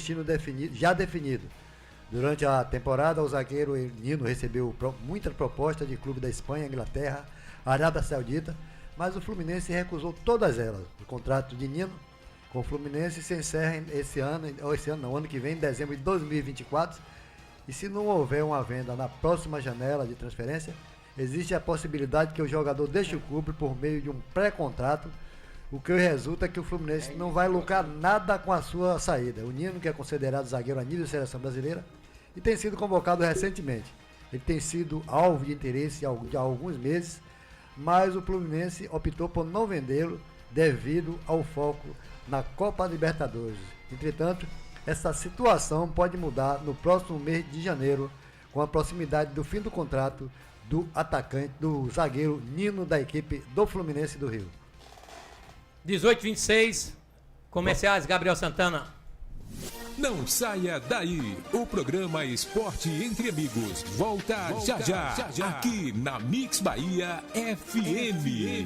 destino já definido. Durante a temporada, o zagueiro Nino recebeu muitas propostas de clube da Espanha, Inglaterra, Arábia Saudita, mas o Fluminense recusou todas elas. O contrato de Nino com o Fluminense se encerra ano que vem, em dezembro de 2024, e se não houver uma venda na próxima janela de transferência, existe a possibilidade que o jogador deixe o clube por meio de um pré-contrato, o que resulta que o Fluminense não vai lucrar nada com a sua saída. O Nino, que é considerado zagueiro a nível de seleção brasileira, e tem sido convocado recentemente. Ele tem sido alvo de interesse há alguns meses, mas o Fluminense optou por não vendê-lo devido ao foco na Copa Libertadores. Entretanto, essa situação pode mudar no próximo mês de janeiro, com a proximidade do fim do contrato do zagueiro Nino, da equipe do Fluminense do Rio. 18h26, comerciais, Gabriel Santana. Não saia daí, o programa Esporte Entre Amigos volta já, aqui na Mix Bahia FM.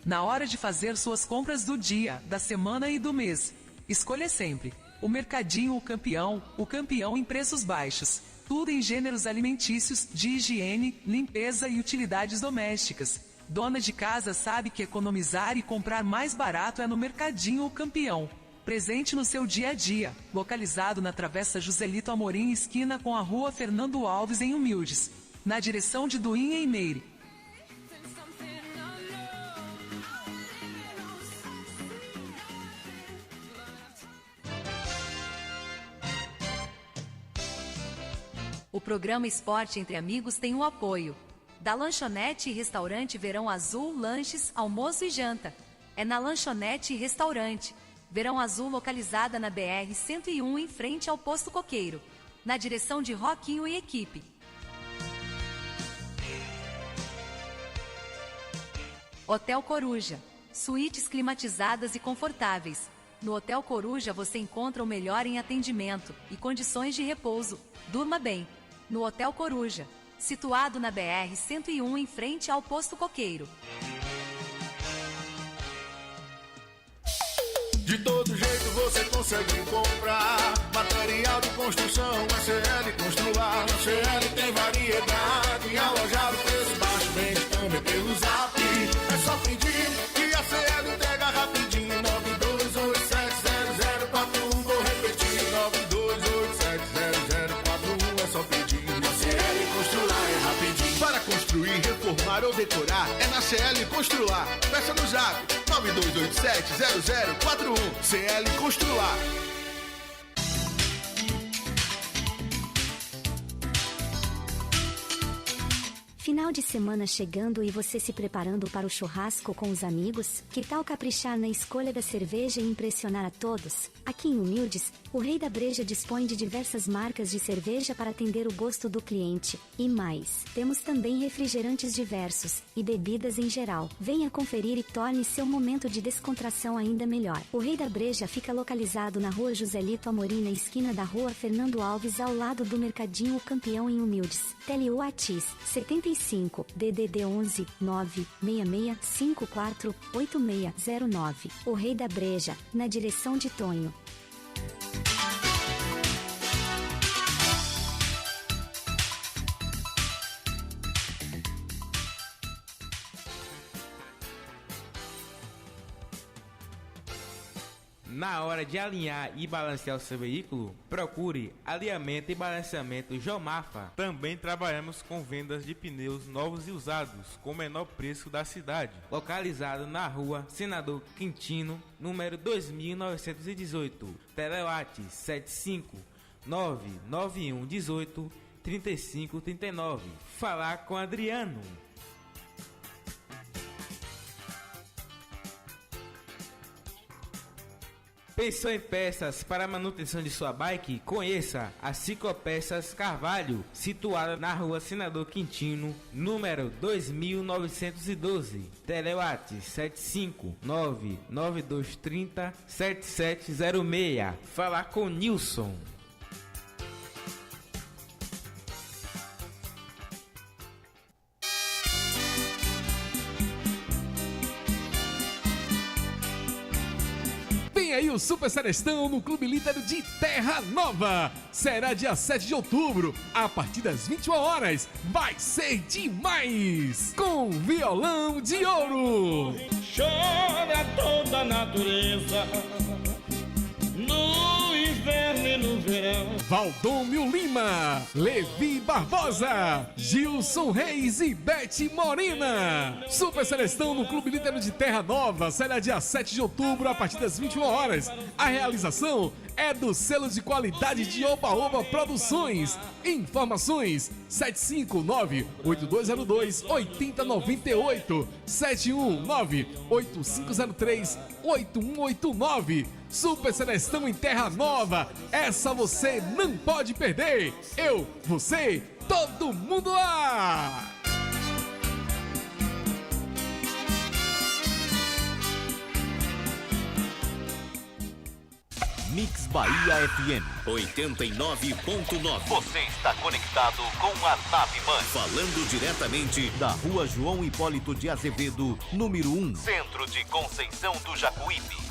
Na hora de fazer suas compras do dia, da semana e do mês, escolha sempre o Mercadinho O Campeão em preços baixos. Tudo em gêneros alimentícios, de higiene, limpeza e utilidades domésticas. Dona de casa sabe que economizar e comprar mais barato é no Mercadinho O Campeão. Presente no seu dia a dia. Localizado na Travessa Joselito Amorim, esquina com a Rua Fernando Alves, em Humildes. Na direção de Duín, em Meire. O programa Esporte Entre Amigos tem o apoio da Lanchonete e Restaurante Verão Azul, lanches, almoço e janta. É na Lanchonete e Restaurante Verão Azul, localizada na BR-101, em frente ao Posto Coqueiro, na direção de Roquinho e equipe. Hotel Coruja, suítes climatizadas e confortáveis. No Hotel Coruja você encontra o melhor em atendimento e condições de repouso. Durma bem no Hotel Coruja, situado na BR-101, em frente ao Posto Coqueiro. De todo jeito você consegue comprar material de construção, CL Constrular. Na CL tem variedade, alojado, preço baixo, vende também pelo Zap. É só pedir que a CL entrega rapidinho. 92870041, vou repetir, 92870041, é só pedir. Na CL Constrular é rapidinho. Para construir, reformar ou decorar, é na CL Constrular. Peça no Zap 92870041, CL Constrular. Final de semana chegando e você se preparando para o churrasco com os amigos? Que tal caprichar na escolha da cerveja e impressionar a todos? Aqui em Humildes, o Rei da Breja dispõe de diversas marcas de cerveja para atender o gosto do cliente. E mais, temos também refrigerantes diversos e bebidas em geral. Venha conferir e torne seu momento de descontração ainda melhor. O Rei da Breja fica localizado na Rua Joselito Amorim, na esquina da Rua Fernando Alves, ao lado do Mercadinho O Campeão, em Humildes. Tele Whats 75 DDD 11 96654 8609. O Rei da Breja, na direção de Tonho. Na hora de alinhar e balancear o seu veículo, procure alinhamento e balanceamento Jomafa. Também trabalhamos com vendas de pneus novos e usados com o menor preço da cidade. Localizado na Rua Senador Quintino, número 2918. Telewhats 75 99118 3539. Falar com Adriano. Pensou em peças para a manutenção de sua bike? Conheça a Ciclopeças Carvalho, situada na Rua Senador Quintino, número 2912. Telewhats 75 99230 7706. Falar com Nilson. aí o Super Serestão no Clube Líder de Terra Nova. Será dia 7 de outubro, a partir das 21 horas. Vai ser demais! Com violão de ouro. Chora toda a natureza, no inverno e no verão. Valdomiro Lima, Levi Barbosa, Gilson Reis e Bete Morena. Super Serestão no Clube Líder de Terra Nova. Será dia 7 de outubro, a partir das 21 horas. A realização é do selo de qualidade de Oba Oba Produções. Informações 759-8202-8098, 719-8503-8189. Super Serestão em Terra Nova, essa você não pode perder. Eu, você, todo mundo lá! Mix Bahia FM 89.9. Você está conectado com a Nave Mãe. Falando diretamente da Rua João Hipólito de Azevedo, número 1, Centro de Conceição do Jacuípe.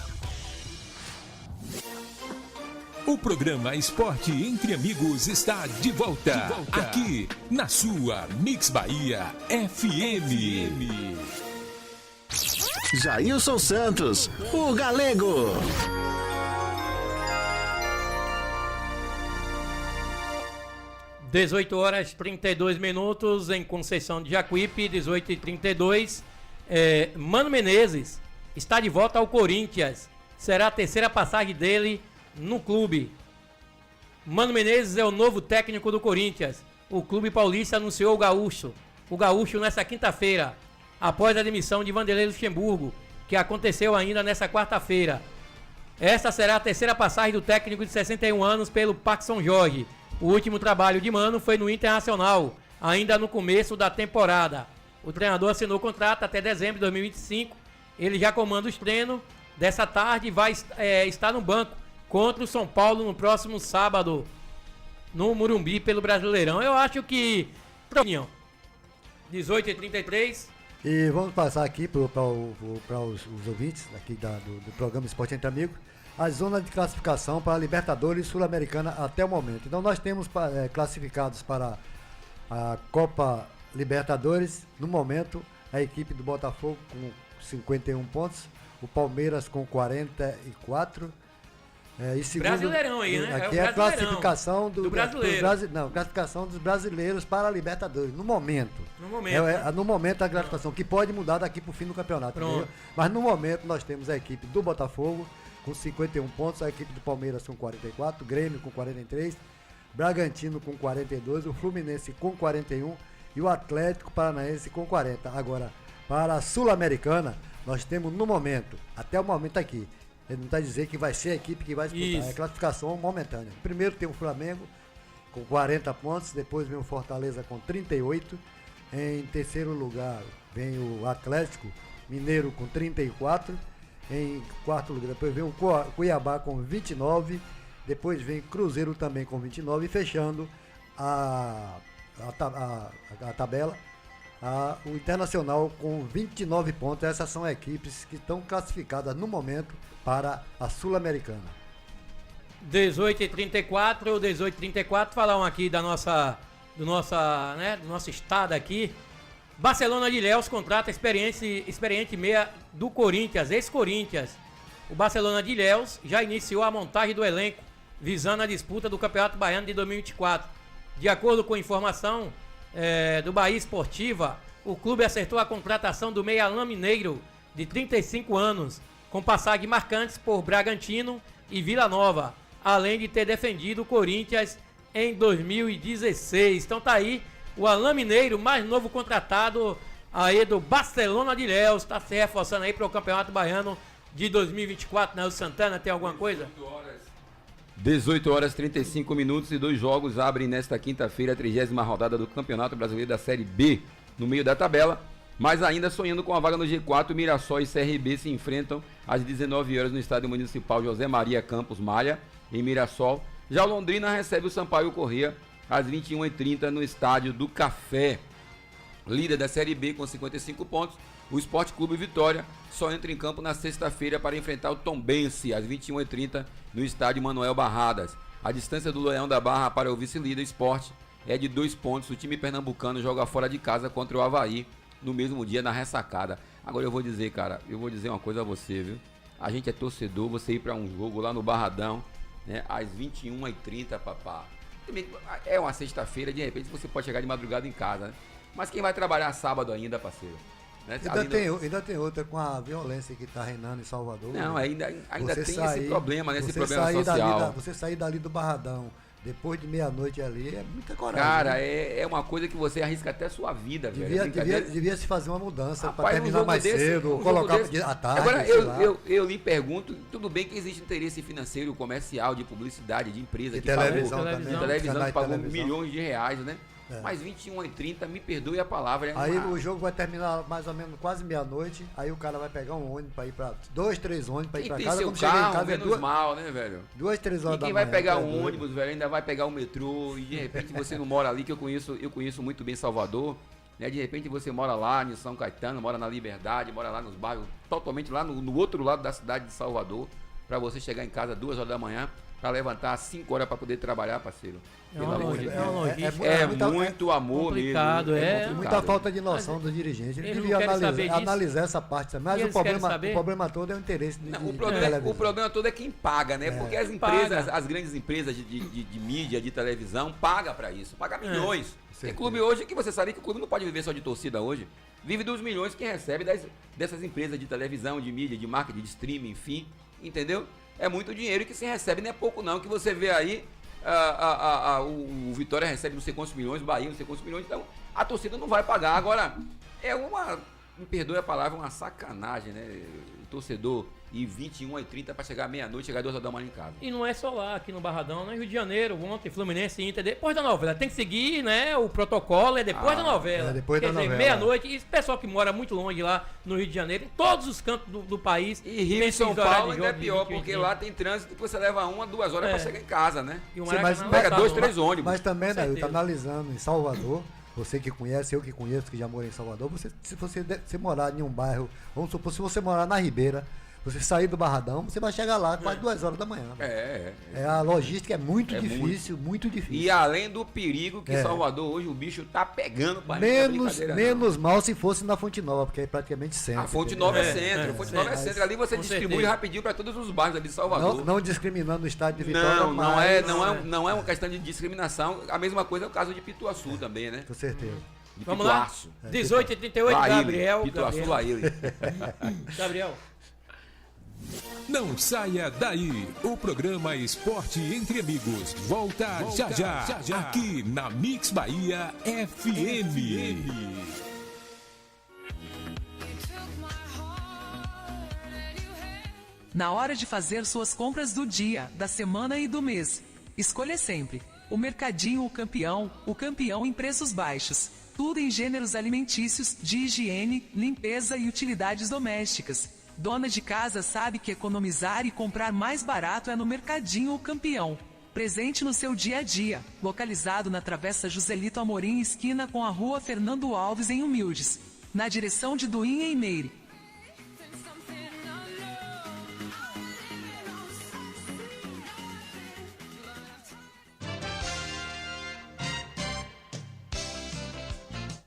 O programa Esporte Entre Amigos está de volta, aqui na sua Mix Bahia FM. Jailson Santos, o Galego. Às 18h32 em Conceição de Jacuípe, 18h32. Mano Menezes está de volta ao Corinthians. Será a terceira passagem dele no clube. Mano Menezes é o novo técnico do Corinthians. O clube paulista anunciou o Gaúcho nessa quinta-feira, após a demissão de Vanderlei Luxemburgo, que aconteceu ainda nessa quarta-feira. Esta será a terceira passagem do técnico de 61 anos pelo Parque São Jorge. O último trabalho de Mano foi no Internacional, ainda no começo da temporada. O treinador assinou o contrato até dezembro de 2025. Ele já comanda os treinos. Dessa tarde e vai estar no banco contra o São Paulo no próximo sábado, no Morumbi, pelo Brasileirão. Eu acho que... 18h33. E vamos passar aqui para os ouvintes aqui do programa Esporte Entre Amigos, a zona de classificação para a Libertadores Sul-Americana até o momento. Então nós temos classificados para a Copa Libertadores, no momento, a equipe do Botafogo com 51 pontos, o Palmeiras com 44. E segundo, Brasileirão aí, né? Aqui é a classificação do brasileiro. Classificação dos brasileiros para a Libertadores, no momento. No momento. No momento a classificação, que pode mudar daqui para o fim do campeonato. Mas no momento nós temos a equipe do Botafogo com 51 pontos, a equipe do Palmeiras com 44, Grêmio com 43, Bragantino com 42, o Fluminense com 41 e o Atlético Paranaense com 40. Agora, para a Sul-Americana, nós temos no momento, até o momento aqui, ele não está dizendo que vai ser a equipe que vai disputar, é classificação momentânea. Primeiro tem o Flamengo com 40 pontos, depois vem o Fortaleza com 38, em terceiro lugar vem o Atlético Mineiro com 34, em quarto lugar depois vem o Cuiabá com 29, depois vem Cruzeiro também com 29 e fechando a tabela, o Internacional com 29 pontos. Essas são equipes que estão classificadas no momento para a Sul-Americana. 18h34, falar aqui do nosso estado aqui. Barcelona de Ilhéus contrata experiente meia do Corinthians, ex-Corinthians. O Barcelona de Ilhéus já iniciou a montagem do elenco, visando a disputa do Campeonato Baiano de 2024. De acordo com informação do Bahia Esportiva, o clube acertou a contratação do meia Alain Mineiro, de 35 anos, com passagens marcantes por Bragantino e Vila Nova, além de ter defendido o Corinthians em 2016. Então tá aí o Alain Mineiro, mais novo contratado aí do Barcelona de Ilhéus, está se reforçando aí para o Campeonato Baiano de 2024. Né? O Santana tem alguma coisa? 18h35 e 2 jogos abrem nesta quinta-feira a 30ª rodada do Campeonato Brasileiro da Série B. No meio da tabela, mas ainda sonhando com a vaga no G4, Mirassol e CRB se enfrentam às 19 horas no Estádio Municipal José Maria Campos Malha, em Mirassol. Já o Londrina recebe o Sampaio Corrêa às 21h30 no Estádio do Café. Líder da Série B com 55 pontos, O Sport Clube Vitória só entra em campo na sexta-feira para enfrentar o Tombense, às 21h30, no estádio Manuel Barradas. A distância do Leão da Barra para o vice-líder Sport é de 2 pontos. O time pernambucano joga fora de casa contra o Avaí no mesmo dia, na ressacada. Agora eu vou dizer, cara, uma coisa a você, viu? A gente é torcedor, você ir para um jogo lá no Barradão, né, às 21h30, papá. É uma sexta-feira, de repente você pode chegar de madrugada em casa, né? Mas quem vai trabalhar sábado ainda, parceiro? Né? Ainda tem outra com a violência que está reinando em Salvador. Não, ainda tem sair, esse problema, né? Esse problema social. Você sair dali do Barradão depois de meia-noite ali é muita coragem. Cara, né? é uma coisa que você arrisca até a sua vida, velho. Devia se fazer uma mudança para Rapaz, terminar mais cedo, colocar à tarde. Agora, eu lhe pergunto, tudo bem que existe interesse financeiro, comercial, de publicidade, de empresa, de que televisão pagou, também. Televisão que pagou milhões de reais, né? Mas 21h30, me perdoe a palavra. Aí o jogo vai terminar mais ou menos quase meia-noite, aí o cara vai pegar um ônibus para ir para 2, 3 ônibus para ir para casa. Seu carro, menos mal, né, velho? 2, 3 horas da manhã. E quem vai pegar um ônibus, velho, ainda vai pegar o metrô, e de repente você não mora ali, que eu conheço muito bem Salvador, né? De repente você mora lá em São Caetano, mora na Liberdade, mora lá nos bairros, totalmente lá no outro lado da cidade de Salvador, para você chegar em casa 2 horas da manhã, para levantar às 5 horas para poder trabalhar, parceiro. É muito amor complicado, mesmo. Muita falta de noção dos dirigentes. Ele devia analisar essa parte também. Mas o problema todo é o interesse de o problema todo é quem paga, né? Porque as empresas, as grandes empresas de mídia, de televisão, pagam para isso. Pagam milhões. Tem clube hoje que você sabe que o clube não pode viver só de torcida hoje. Vive dos milhões que recebe dessas empresas de televisão, de mídia, de marketing, de streaming, enfim. Entendeu? É muito dinheiro que se recebe, não é pouco não, que você vê aí, o Vitória recebe não sei quantos milhões, Bahia não sei quantos milhões, então a torcida não vai pagar. Agora, me perdoe a palavra, uma sacanagem, né? O torcedor ir 21h30 para chegar meia-noite, chegar 2 horas da manhã em casa. E não é só lá, aqui no Barradão, no Rio de Janeiro, ontem, Fluminense, Inter, depois da novela. Tem que seguir, né, o protocolo, é depois da novela. Depois da novela. Meia-noite, e o pessoal que mora muito longe lá no Rio de Janeiro, em todos os cantos do país. E Rio e São Paulo ainda é pior, porque lá tem trânsito que você leva 1 a 2 horas para chegar em casa, né? Mas pega 2, 3 ônibus. Mas também, né, eu tô analisando em Salvador, você que conhece, eu que conheço, que já morei em Salvador, se você morar em um bairro, vamos supor, se você morar na Ribeira, você sair do Barradão, você vai chegar lá quase 2 horas da manhã. A logística é muito difícil, muito difícil. E além do perigo que Salvador hoje o bicho tá pegando para menos mal se fosse na Fonte Nova, porque é praticamente centro. A Fonte Nova é centro, Fonte Nova é centro. Ali você distribui rapidinho para todos os bairros ali de Salvador. Não discriminando o estádio de Vitória. Não é uma questão de discriminação. A mesma coisa é o caso de Pituaçu também, né? Com certeza. Vamos lá. 18h38, Gabriel. Pituaçu, Gabriel. Não saia daí, o programa Esporte Entre Amigos volta já, aqui na Mix Bahia FM. Na hora de fazer suas compras do dia, da semana e do mês, escolha sempre o Mercadinho O Campeão em preços baixos. Tudo em gêneros alimentícios, de higiene, limpeza e utilidades domésticas. Dona de casa sabe que economizar e comprar mais barato é no Mercadinho O Campeão. Presente no seu dia a dia. Localizado na Travessa Joselito Amorim, esquina com a Rua Fernando Alves, em Humildes. Na direção de Duinha e Meire.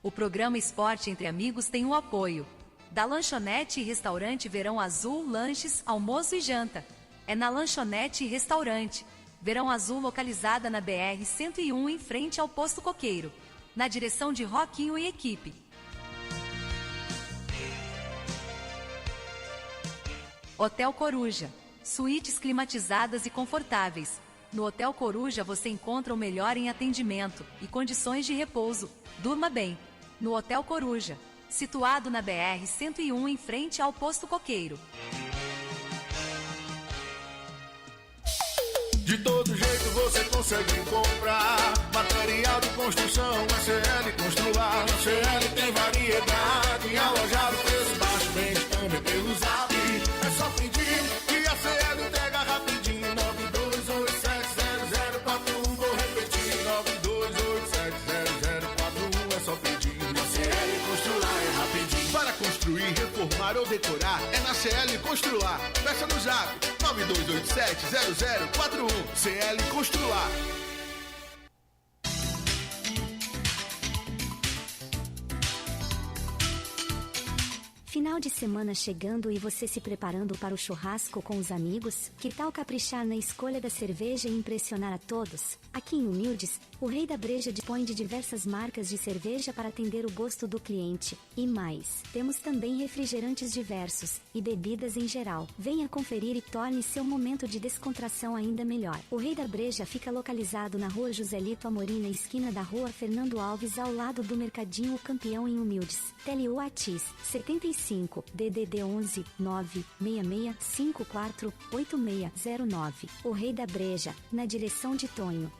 O programa Esporte Entre Amigos tem o apoio da Lanchonete e Restaurante Verão Azul, lanches, almoço e janta. É na Lanchonete e Restaurante Verão Azul, localizada na BR-101, em frente ao Posto Coqueiro, na direção de Roquinho e equipe. Hotel Coruja, suítes climatizadas e confortáveis. No Hotel Coruja você encontra o melhor em atendimento e condições de repouso. Durma bem. No Hotel Coruja, situado na BR-101, em frente ao Posto Coqueiro. De todo jeito você consegue comprar material de construção, CL Constrular. Na CL tem variedade, alojado, preço baixo, vende também pelo Zap. É só pedir que a CL entrega rapidinho. 92870041, vou repetir, 92870041, é só pedir. Na CL Constrular é rapidinho. Para construir decorar é na CL Constrular. Peça no zap 9287-0041. CL Constrular. Final de semana chegando e você se preparando para o churrasco com os amigos? Que tal caprichar na escolha da cerveja e impressionar a todos? Aqui em Humildes, o Rei da Breja dispõe de diversas marcas de cerveja para atender o gosto do cliente. E mais, temos também refrigerantes diversos e bebidas em geral. Venha conferir e torne seu momento de descontração ainda melhor. O Rei da Breja fica localizado na Rua Joselito Amorim, na esquina da Rua Fernando Alves, ao lado do Mercadinho O Campeão, em Humildes. Tele Whats 75 DDD 11 966 54 8609. O Rei da Breja, na direção de Tonho.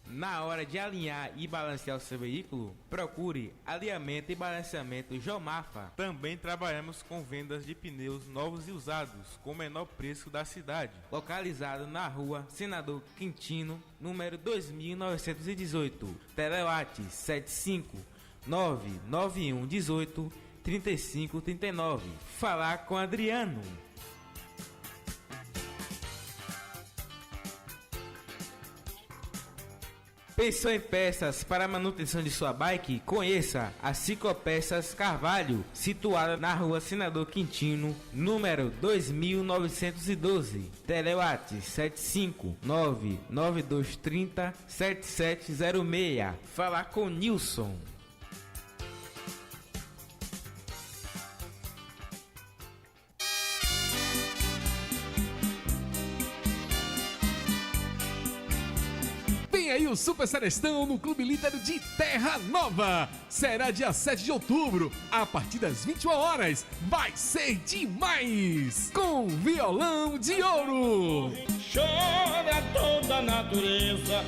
Na hora de alinhar e balancear o seu veículo, procure alinhamento e balanceamento Jomafa. Também trabalhamos com vendas de pneus novos e usados com o menor preço da cidade. Localizado na rua Senador Quintino, número 2918. Telewhats 75991183539. Falar com Adriano. Pensou em peças para a manutenção de sua bike? Conheça a Ciclopeças Carvalho, situada na rua Senador Quintino, número 2912. Telewhats 75992307706. Falar com Nilson. Vem aí o Super Celestão no Clube Líder de Terra Nova. Será dia 7 de outubro, a partir das 21 horas. Vai ser demais! Com violão de ouro. Chora toda a natureza,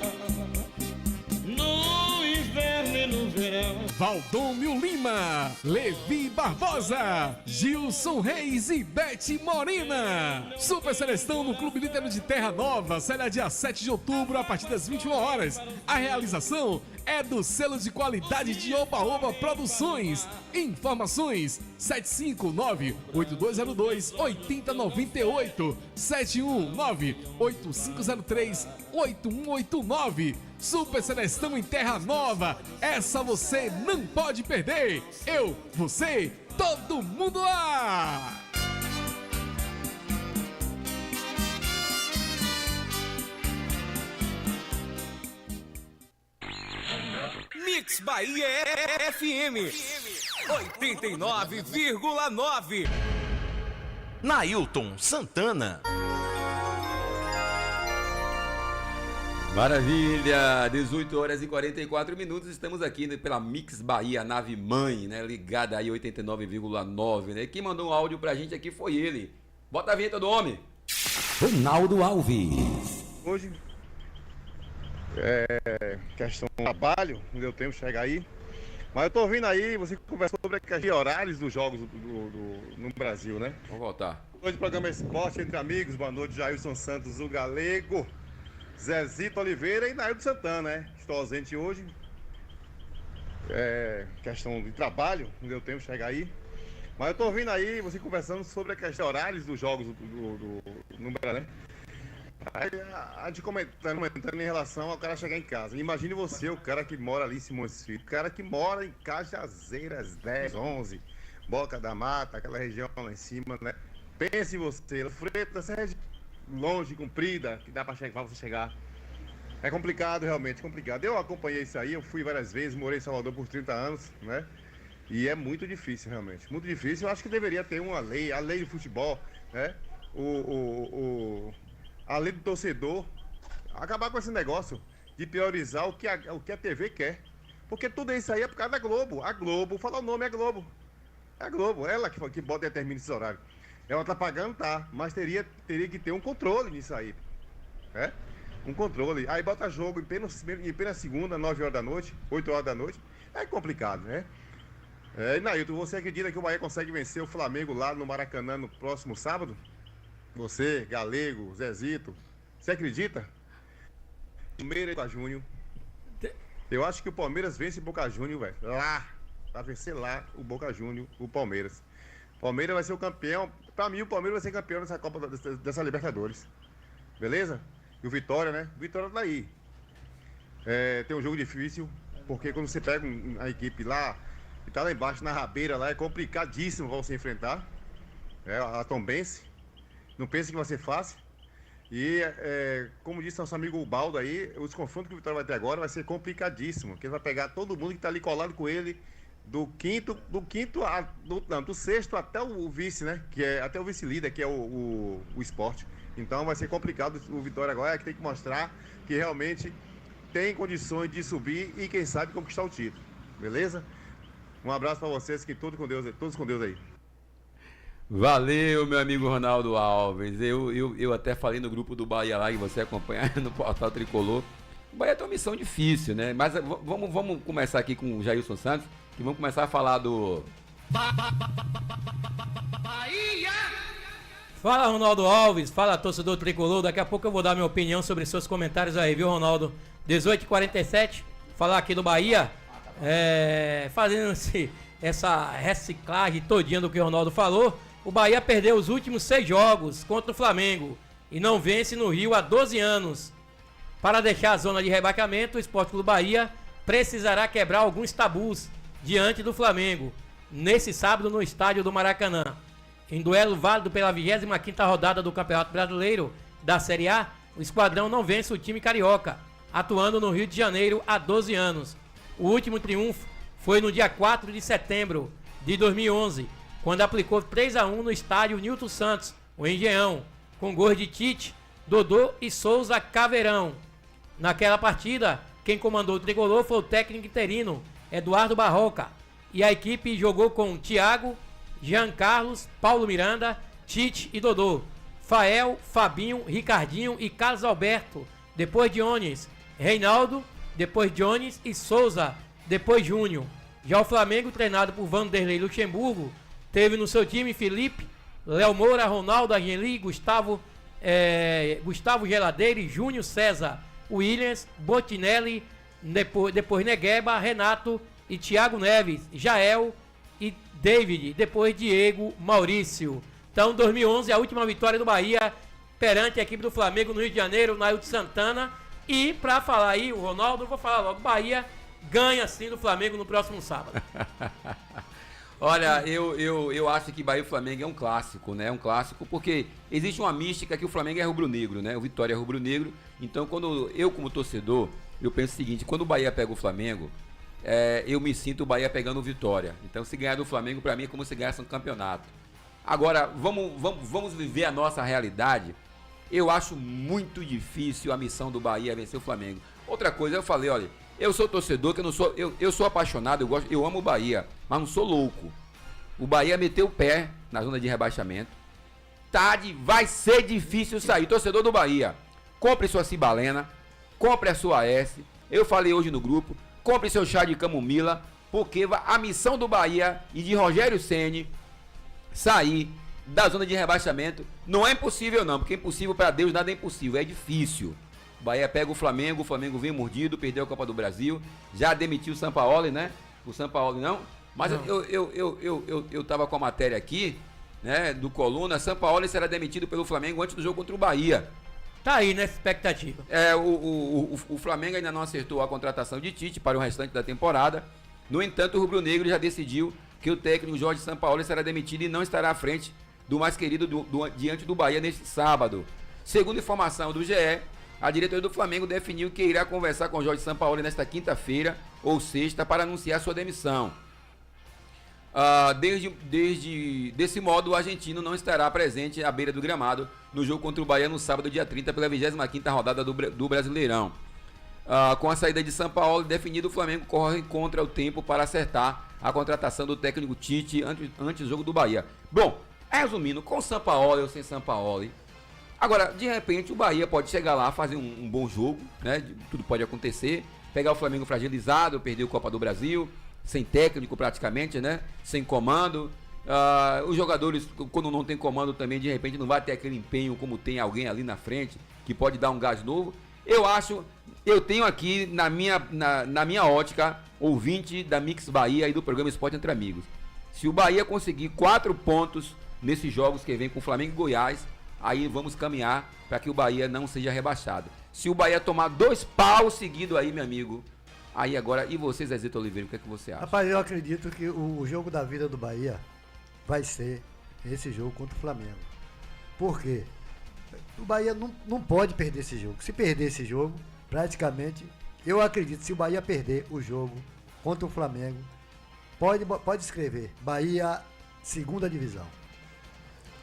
no inverno e no verão. Valdomiro Lima, Levi Barbosa, Gilson Reis e Bete Morina. Super Celestão no Clube Líder de Terra Nova. Será dia 7 de outubro, a partir das 21 horas. A realização é do selo de qualidade de Oba Oba Produções. Informações 759-8202-8098, 719-8503-8189. Super Celestão em Terra Nova, essa você não pode perder. Eu, você, todo mundo lá! Mix Bahia FM 89,9. Nailton Santana. Maravilha, 18 horas e 44 minutos, estamos aqui pela Mix Bahia, nave mãe, né, ligada aí 89,9, né, quem mandou um áudio pra gente aqui foi ele. Bota a vinheta do homem. Ronaldo Alves. Hoje, questão do trabalho, não deu tempo de chegar aí, mas eu tô ouvindo aí, você conversou sobre a questão de horários dos jogos no Brasil, né? Vamos voltar. Hoje o programa Esporte Entre Amigos, boa noite, Jailson Santos, o Galego, Zezito Oliveira e Nailton Santana, né? Estou ausente hoje. Questão de trabalho, não deu tempo de chegar aí. Mas eu tô ouvindo aí, você conversando sobre a questão de horários dos jogos no Brasil, né? Aí a gente comentando em relação ao cara chegar em casa. Imagine você, o cara que mora ali em Simões Filho, o cara que mora em Cajazeiras 10, 11, Boca da Mata, aquela região lá em cima, né? Pense em você, Freitas, essa região longe, comprida, que dá pra você chegar. É complicado, realmente, complicado. Eu acompanhei isso aí, eu fui várias vezes, morei em Salvador por 30 anos, né? E é muito difícil, realmente. Muito difícil. Eu acho que deveria ter uma lei, a lei do futebol, né? A lei do torcedor. Acabar com esse negócio de priorizar o que a TV quer. Porque tudo isso aí é por causa da Globo. A Globo, fala o nome, é a Globo. É a Globo, ela que bota e determina esse horário. Ela tá pagando, tá, mas teria que ter um controle nisso aí, né? Um controle. Aí bota jogo em plena segunda, 9 horas da noite, 8 horas da noite. É complicado, né? E Nailton, você acredita que o Bahia consegue vencer o Flamengo lá no Maracanã no próximo sábado? Você, Galego, Zezito, você acredita? Palmeiras e Boca Júnior. Eu acho que o Palmeiras vence o Boca Júnior, velho. Lá. Vai vencer lá o Boca Júnior, o Palmeiras. O Palmeiras vai ser o campeão. Pra mim, o Palmeiras vai ser campeão dessa Copa, dessa Libertadores. Beleza? E o Vitória, né? O Vitória tá aí. Tem um jogo difícil, porque quando você pega a equipe lá, e tá lá embaixo na rabeira lá, é complicadíssimo pra você enfrentar. A Tombense. Não pense que vai ser fácil. E, como disse nosso amigo Baldo aí, os confrontos que o Vitória vai ter agora vai ser complicadíssimo. Porque ele vai pegar todo mundo que tá ali colado com ele, do sexto até o vice, né? Que é até o vice-líder, que é o Sport. Então vai ser complicado o Vitória agora, que tem que mostrar que realmente tem condições de subir e, quem sabe, conquistar o título. Beleza? Um abraço para vocês, que todos com Deus aí. Valeu, meu amigo Ronaldo Alves. Eu até falei no grupo do Bahia lá, que você acompanha no Portal Tricolor. O Bahia tem uma missão difícil, né? Mas vamos começar aqui com o Jailson Santos, que vamos começar a falar do... Bahia! Fala, Ronaldo Alves, fala, torcedor tricolor. Daqui a pouco eu vou dar minha opinião sobre seus comentários aí, viu, Ronaldo? 18h47, falar aqui do Bahia, fazendo essa reciclagem todinha do que o Ronaldo falou. O Bahia perdeu os últimos 6 jogos contra o Flamengo e não vence no Rio há 12 anos. Para deixar a zona de rebaixamento, o Sport Clube Bahia precisará quebrar alguns tabus diante do Flamengo, nesse sábado no estádio do Maracanã. Em duelo válido pela 25ª rodada do Campeonato Brasileiro da Série A, o Esquadrão não vence o time carioca, atuando no Rio de Janeiro há 12 anos. O último triunfo foi no dia 4 de setembro de 2011, quando aplicou 3-1 no estádio Nilton Santos, o Engenhão, com gols de Tite, Dodô e Souza Caveirão. Naquela partida, quem comandou o tricolor foi o técnico interino, Eduardo Barroca, e a equipe jogou com Thiago, Jean Carlos, Paulo Miranda, Tite e Dodô, Fael, Fabinho, Ricardinho e Carlos Alberto, depois Dionis, Reinaldo, depois Dionis e Souza, depois Júnior. Já o Flamengo, treinado por Vanderlei Luxemburgo, teve no seu time Felipe, Léo Moura, Ronaldo Agueli, Gustavo Geladeira e Júnior César, Williams, Botinelli, depois Negueba, Renato e Thiago Neves, Jael e David, depois Diego, Maurício. Então, 2011, a última vitória do Bahia perante a equipe do Flamengo no Rio de Janeiro, Nailton Santana. E pra falar aí, o Ronaldo, eu vou falar logo, Bahia ganha sim do Flamengo no próximo sábado. Olha, eu acho que Bahia e Flamengo é um clássico, né? É um clássico porque existe uma mística que o Flamengo é rubro-negro, né? O Vitória é rubro-negro. Então, quando eu, como torcedor, eu penso o seguinte, quando o Bahia pega o Flamengo, eu me sinto o Bahia pegando o Vitória. Então, se ganhar do Flamengo, pra mim, é como se ganhasse um campeonato. Agora, vamos viver a nossa realidade. Eu acho muito difícil a missão do Bahia vencer o Flamengo. Outra coisa, eu falei, olha, eu sou torcedor, que eu não sou, eu sou apaixonado, eu amo o Bahia, mas não sou louco. O Bahia meteu o pé na zona de rebaixamento. Vai ser difícil sair. Torcedor do Bahia, compre sua cibalena, compre a sua S. Eu falei hoje no grupo, compre seu chá de camomila, porque a missão do Bahia e de Rogério Ceni sair da zona de rebaixamento não é impossível não, porque impossível para Deus nada é impossível, é difícil. O Bahia pega o Flamengo vem mordido, perdeu a Copa do Brasil, já demitiu o Sampaoli, né? O Sampaoli não, mas não. Eu tava com a matéria aqui, né, do Coluna, Sampaoli será demitido pelo Flamengo antes do jogo contra o Bahia. Tá aí nessa expectativa. O Flamengo ainda não acertou a contratação de Tite para o restante da temporada. No entanto, o rubro-negro já decidiu que o técnico Jorge Sampaoli será demitido e não estará à frente do mais querido diante do Bahia neste sábado. Segundo informação do GE, a diretoria do Flamengo definiu que irá conversar com Jorge Sampaoli nesta quinta-feira ou sexta para anunciar sua demissão. Desse modo, o argentino não estará presente à beira do gramado no jogo contra o Bahia no sábado, dia 30, pela 25ª rodada do Brasileirão. Com a saída de Sampaoli definido, o Flamengo corre contra o tempo para acertar a contratação do técnico Tite antes do jogo do Bahia. Bom, resumindo, com Sampaoli ou sem Sampaoli, agora, de repente, o Bahia pode chegar lá, fazer um bom jogo, né? Tudo pode acontecer, pegar o Flamengo fragilizado, perder a Copa do Brasil, sem técnico praticamente, né? Sem comando. Os jogadores, quando não tem comando também, de repente não vai ter aquele empenho como tem alguém ali na frente, que pode dar um gás novo. Eu tenho aqui na minha ótica, ouvinte da Mix Bahia e do programa Esporte Entre Amigos. Se o Bahia conseguir 4 pontos nesses jogos que vem com o Flamengo e Goiás, aí vamos caminhar para que o Bahia não seja rebaixado. Se o Bahia tomar 2 paus seguidos aí, meu amigo, aí agora, e você, Zezito Oliveira, o que é que você acha? Rapaz, eu acredito que o jogo da vida do Bahia vai ser esse jogo contra o Flamengo. Por quê? O Bahia não pode perder esse jogo. Se perder esse jogo, praticamente, eu acredito, se o Bahia perder o jogo contra o Flamengo, pode escrever, Bahia, 2ª divisão.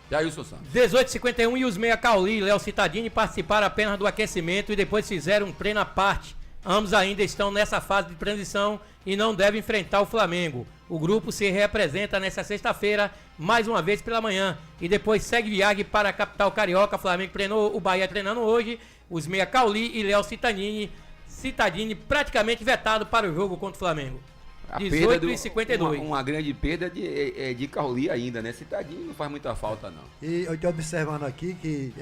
Jailson Santos. 18h51 e os meia Cauli e Léo Cittadini participaram apenas do aquecimento e depois fizeram um treino à parte. Ambos ainda estão nessa fase de transição e não devem enfrentar o Flamengo. O grupo se reapresenta nesta sexta-feira, mais uma vez pela manhã, e depois segue viagem para a capital carioca. Flamengo treinou, o Bahia treinando hoje, os meia Cauli e Léo Cittadini praticamente vetado para o jogo contra o Flamengo. 18h52. Uma grande perda de Cauli ainda, né? Cittadini não faz muita falta, não. E eu estou observando aqui que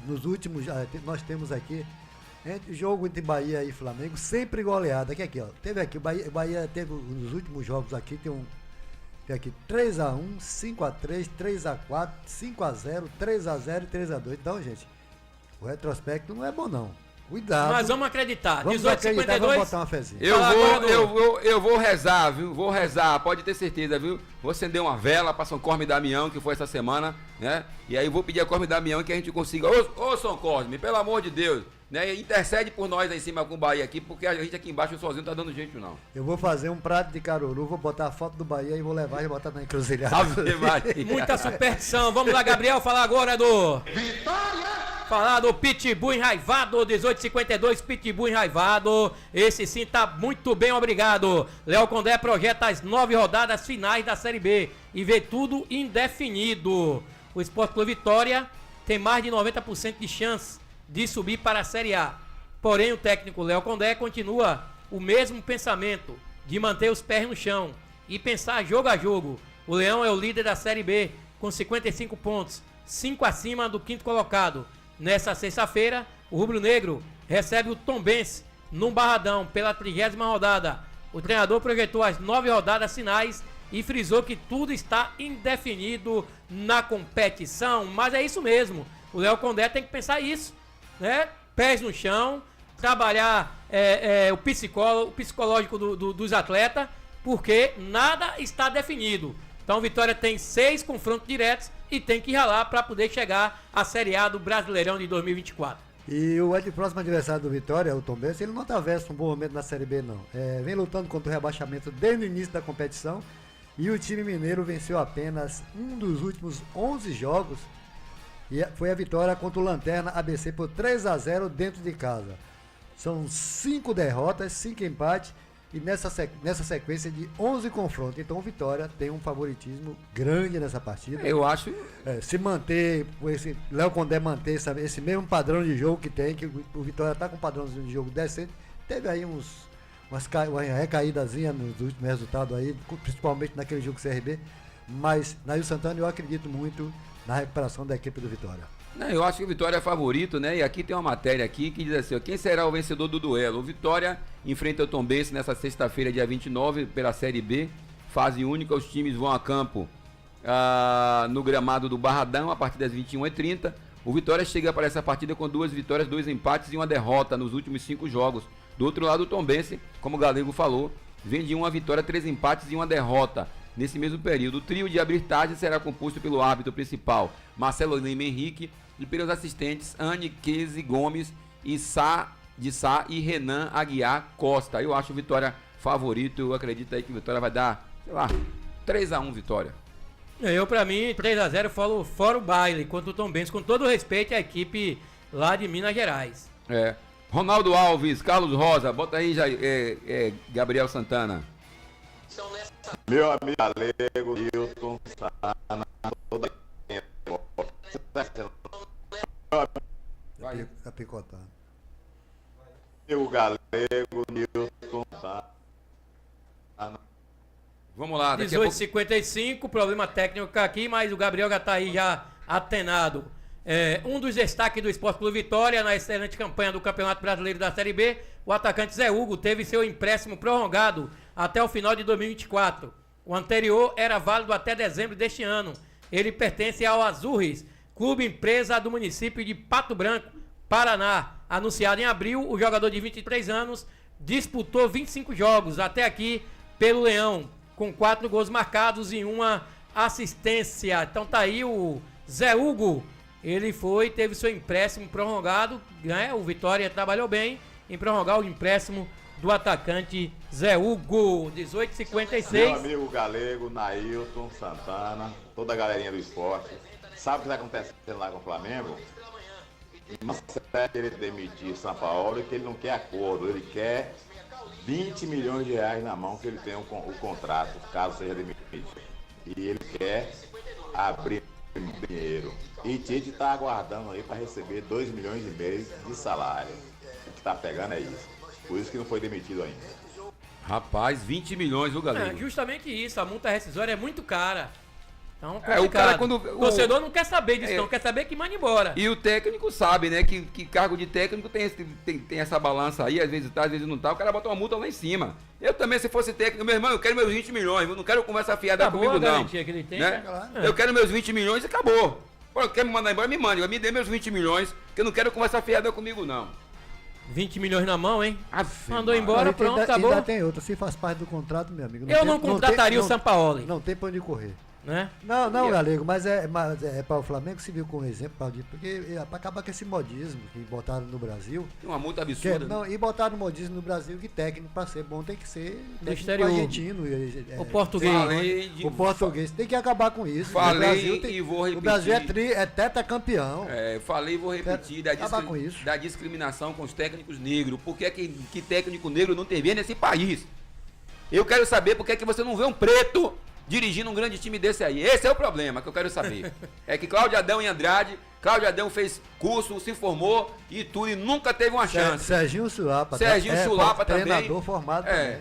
nos últimos, nós temos aqui, jogo entre Bahia e Flamengo, sempre goleada. Aqui, ó. Teve aqui, o Bahia teve nos últimos jogos aqui, tem aqui 3x1, 5x3, 3x4, 5x0, 3x0 e 3x2. Então, gente, o retrospecto não é bom, não. Cuidado. Mas vamos acreditar. Vamos 18h52. Vamos botar uma fezinha. Eu vou rezar, viu? Vou rezar, pode ter certeza, viu? Vou acender uma vela para São Cosme e Damião, que foi essa semana, né? E aí vou pedir a Cosme e Damião que a gente consiga. Ô São Cosme, pelo amor de Deus, né? Intercede por nós aí em cima com o Bahia aqui, porque a gente aqui embaixo sozinho não tá dando jeito, não. Eu vou fazer um prato de caruru, vou botar a foto do Bahia e vou levar e botar na encruzilhada. Muita superstição. Vamos lá, Gabriel, falar agora do... Vitória! Falar do Pitbull enraivado, 18h52, Pitbull enraivado. Esse sim tá muito bem, obrigado. Léo Condé projeta as 9 rodadas finais da Série B e vê tudo indefinido. O Sport Clube Vitória tem mais de 90% de chance de subir para a Série A. Porém, o técnico Léo Condé continua o mesmo pensamento de manter os pés no chão e pensar jogo a jogo. O Leão é o líder da Série B com 55 pontos, 5 acima do 5º colocado. Nessa sexta-feira, o Rubro Negro recebe o Tombense num Barradão pela 30ª rodada. O treinador projetou as 9 rodadas finais e frisou que tudo está indefinido na competição. Mas é isso mesmo, o Léo Condé tem que pensar isso, né? Pés no chão, trabalhar o psicológico dos atletas, porque nada está definido. Então o Vitória tem 6 confrontos diretos e tem que ralar para poder chegar à Série A do Brasileirão de 2024. E o próximo adversário do Vitória, o Tombense, ele não atravessa um bom momento na Série B, não. Vem lutando contra o rebaixamento desde o início da competição e o time mineiro venceu apenas um dos últimos 11 jogos e foi a vitória contra o Lanterna ABC por 3x0 dentro de casa. São 5 derrotas, 5 empates e nessa sequência de 11 confrontos. Então o Vitória tem um favoritismo grande nessa partida. Eu acho. Se manter, esse Léo Condé manter esse mesmo padrão de jogo que tem, que o Vitória está com um padrão de jogo decente. Teve aí uma recaídazinha nos últimos resultados aí, principalmente naquele jogo CRB. Mas Nail Santana, eu acredito muito na recuperação da equipe do Vitória. Eu acho que o Vitória é favorito, né? E aqui tem uma matéria aqui que diz assim, ó, quem será o vencedor do duelo? O Vitória enfrenta o Tombense nessa sexta-feira, dia 29, pela Série B, fase única. Os times vão a campo no gramado do Barradão a partir das 21h30. O Vitória chega para essa partida com 2 vitórias, 2 empates e uma derrota nos últimos 5 jogos. Do outro lado, o Tombense, como o Galego falou, vem de 1 vitória, 3 empates e uma derrota. Nesse mesmo período, o trio de arbitragem será composto pelo árbitro principal, Marcelo Lima Henrique, e pelos assistentes Anne Kese Gomes e Sá e Renan Aguiar Costa. Eu acho o Vitória favorito, eu acredito aí que o Vitória vai dar, 3x1 Vitória. Eu, pra mim, 3x0 fora o baile, contra o Tombense, com todo o respeito à equipe lá de Minas Gerais. Ronaldo Alves, Carlos Rosa, bota aí Gabriel Santana. Meu amigo Galego, Hilton, Sana, toda Vai. Tá picotando. Meu Galego, Hilton, Sana, Vamos lá, daqui a pouco... 18h55, problema técnico aqui, mas o Gabriel já está aí já atenado. Um dos destaques do Esporte Clube Vitória na excelente campanha do Campeonato Brasileiro da Série B, o atacante Zé Hugo teve seu empréstimo prorrogado até o final de 2024. O anterior era válido até dezembro deste ano. Ele pertence ao Azurris, clube empresa do município de Pato Branco, Paraná. Anunciado em abril, o jogador de 23 anos disputou 25 jogos até aqui pelo Leão, com 4 gols marcados e 1 assistência. Então tá aí o Zé Hugo. Ele teve seu empréstimo prorrogado, né? O Vitória trabalhou bem em prorrogar o empréstimo do atacante Zé Hugo. 18h56. Meu amigo Galego, Nailton, Santana, toda a galerinha do esporte. Sabe o que está acontecendo lá com o Flamengo? Não serve ele demitir São Paulo, que ele não quer acordo, ele quer 20 milhões de reais na mão que ele tem o contrato, caso seja demitido. E ele quer abrir dinheiro. E Tite está aguardando aí para receber 2 milhões e meio de salário. O que está pegando é isso. Por isso que não foi demitido ainda. Rapaz, 20 milhões, viu, galera? Justamente isso, a multa rescisória é muito cara. Então, o cara quando... O torcedor não quer saber disso, não quer saber que manda embora. E o técnico sabe, né, que cargo de técnico tem essa balança aí, às vezes tá, às vezes não tá, o cara bota uma multa lá em cima. Eu também, se fosse técnico, meu irmão, eu quero meus 20 milhões, eu não quero conversa fiada comigo, não. Que ele tem, né? Eu quero meus 20 milhões e acabou. Pô, quer me mandar embora, me mande, me dê meus 20 milhões, que eu não quero conversa fiada comigo, não. 20 milhões na mão, hein? Mandou embora, pronto, acabou. Ainda tem outra, se faz parte do contrato, meu amigo. Eu não contrataria o Sampaoli. Não tem pra onde correr. Né? Não, Galego, mas é para o Flamengo se viu com um exemplo, porque para acabar com esse modismo que botaram no Brasil. Uma multa absurda. E botaram o modismo no Brasil que técnico para ser bom tem que ser técnico argentino. O português. O português tem que acabar com isso. Falei e vou repetir. O Brasil é tetracampeão. Falei e vou repetir da discriminação com os técnicos negros. Por que técnico negro não intervém nesse país? Eu quero saber por que você não vê um preto dirigindo um grande time desse aí. Esse é o problema que eu quero saber. É que Cláudio Adão em Andrade, Cláudio Adão fez curso, se formou e tudo, e nunca teve uma chance. Serginho Sulapa também. Treinador formado também.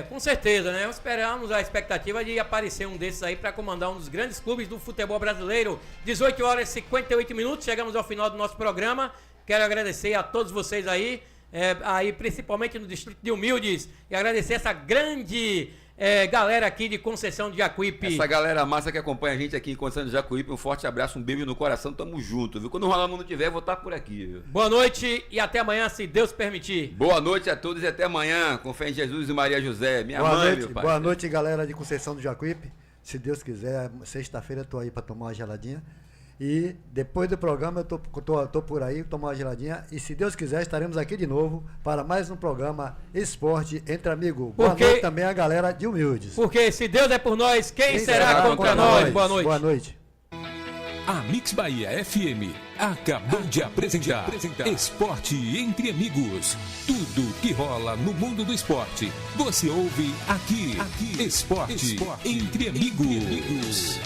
Com certeza, né? Esperamos a expectativa de aparecer um desses aí para comandar um dos grandes clubes do futebol brasileiro. 18h58, chegamos ao final do nosso programa. Quero agradecer a todos vocês aí, principalmente no Distrito de Humildes, e agradecer essa grande... galera aqui de Conceição de Jacuípe. Essa galera massa que acompanha a gente aqui em Conceição de Jacuípe, um forte abraço, um beijo no coração, tamo junto, viu? Quando o Rolando não tiver, vou estar por aqui, viu? Boa noite e até amanhã, se Deus permitir. Boa noite a todos e até amanhã, com fé em Jesus e Maria José, minha mãe, meu pai. Boa noite, galera de Conceição do Jacuípe. Se Deus quiser, sexta-feira eu tô aí pra tomar uma geladinha. E depois do programa eu tô por aí, tomar uma geladinha. E se Deus quiser, estaremos aqui de novo para mais um programa Esporte Entre Amigos. Boa noite também a galera de Humildes. Porque se Deus é por nós, quem será contra nós? Boa noite. Boa noite. A Mix Bahia FM acabou de apresentar Esporte Entre Amigos. Tudo que rola no mundo do esporte, você ouve aqui. Esporte Entre Amigos.